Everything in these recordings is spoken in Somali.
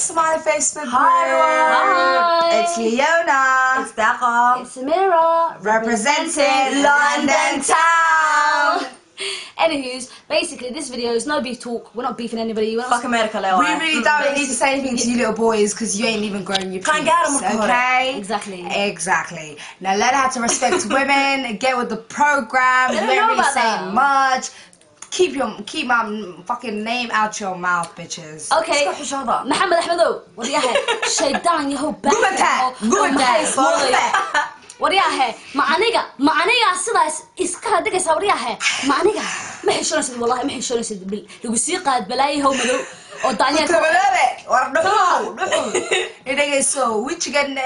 Somali Facebook group. Hi. It's Leona. It's Daqa. It's Samira. Representing London Town. Anywho's, basically this video is no beef talk. We're not beefing anybody. Fuck America, Leo. We really don't need to say anything to you little boys because you ain't even grown your Can't penis, get 'em, of course. okay? Exactly. Exactly. Now learn how to respect women. Get with the program. You They don't ain't know really about saying that. much. Keep my fucking name out your mouth, bitches. Okay. محمد أحمدو ورياها شيطان يهو بحث ورياها معنيقة سيدا إسكها دقة سورياها معنيقة ما حشون سيد والله ما حشون سيد الموسيقى بلاي هو مدو أو دانيال so which again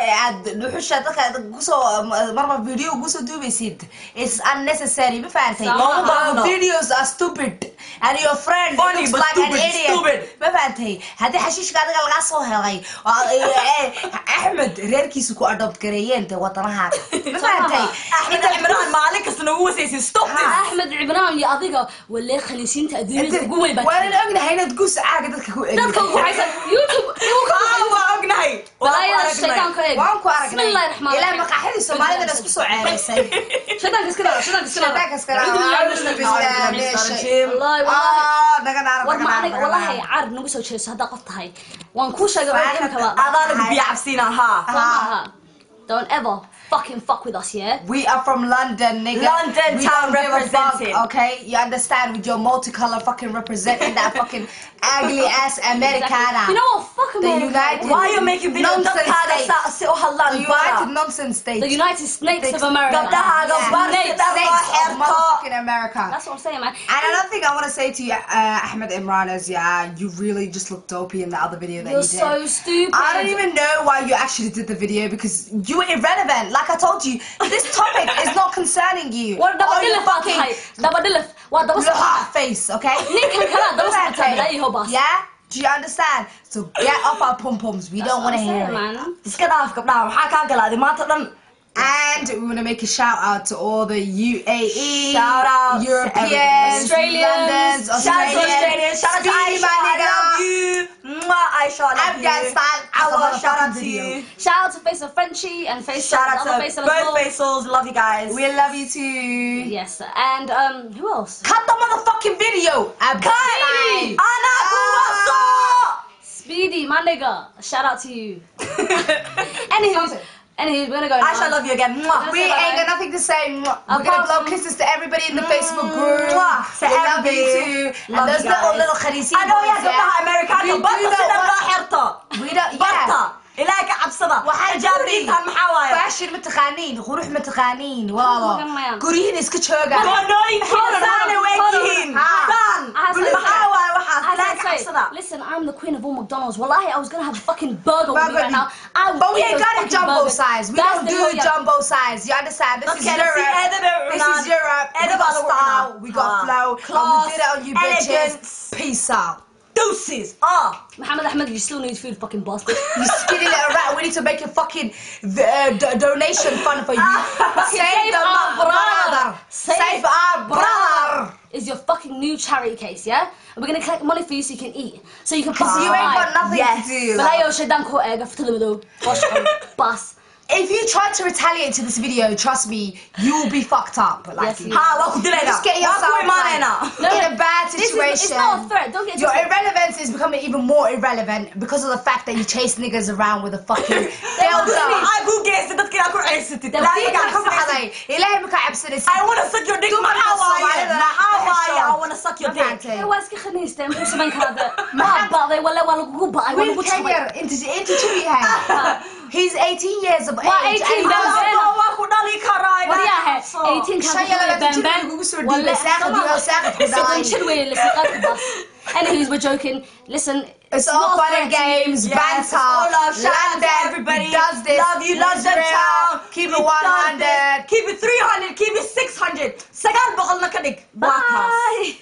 نحوشة مرة فيديو قصو دوبي سيد it's unnecessary ما فهمتي videos are stupid and your friend looks like an idiot ما فهمتي هذه حشيش قاعدة لقى صوها أحمد ريركيسو كو أدوبت كريين te وطنها ما فهمتي أحمد عمران مالك سنوه سيسي stop this أحمد عمران يا أضيقة ولا خليسين تأذيني تقوي بك ولا الأغنى هنا تقوس عاقة dadka ku haysan youtube waa ognahay وانكو أرقنا إلى مقاحدي الصومالية ناس كسو عارسي شدانك اسكلا شدانك اسكلا والله عارف نقول سوي شيء هذا قفتها وان كل شيء أنا بيعبسينا ها don't ever fucking fuck with us, yeah? We are from London, nigga. London town representing. Okay, you understand? With your multicolor fucking representing that fucking ugly ass Americana. You know what? Fuck America. United. Why are you making videos? The United Nonsense States. The United States of America. States of motherfucking America. That's what I'm saying, man. And another thing I want to say to you, Ahmed Imran, is you really just looked dopey in the other video that you did. You're so stupid. I don't even know why you actually did the video because you were irrelevant. Like I told you, this topic is not concerning you. What the face, okay? Yeah? Do you understand? So get off our pom-poms. We don't want to hear it. And we want to make a shout out to all the UAE, shout out Europeans, Australians, Australians, shout out to Aisha, I love you. Aisha, I love you. Shout out to you. Shout out to Faisal Frenchie and Faisal. Shout out to both Faisals. Love you guys. We love you too. Yes, and who else? Cut the motherfucking video. Speedy. Speedy, my nigga. Shout out to you. Anywho, we're gonna go. Aisha, I love you again. We ain't got nothing to say. We're gonna blow kisses to everybody in the Facebook group. We love you too. And those little kharisi. I know you have America. We don't. Yeah. إلهك عبصنا وحجابي محاوية فاشل متخانين غروح متخانين والله قرين اسكتشوغا Listen, I'm the queen of all McDonald's. Wallahi, I was gonna have a fucking burger with me right now. But we ain't got a jumbo size. We don't do jumbo size. You understand? This is Europe. This is Europe. We got style. We got flow. And we did it on you bitches. Peace out. Deuces. Muhammad Ahmed, you still need food, fucking bastard. You skinny little rat. We need to make a fucking donation fund for you. Save our brother. Save our brother. Is your fucking new charity case, yeah? And we're gonna collect money for you so you can eat. So you can you ain't got nothing to do. But I should done call egg for the bus. If you try to retaliate to this video, trust me, you will be fucked up. Like, yes, just get yourself in a bad situation. It's not a threat. Don't get your irrelevance is becoming even more irrelevant because of the fact that you chase niggas around with a fucking I want to suck your dick. I want to suck your dick. He's 18 years of age. 18 Anyways, we're joking. Listen, it's all fun and games, banter. Shout out to everybody. Does this. Love you, London town. Keep it 100. Keep it 300. Keep it 600. Bye.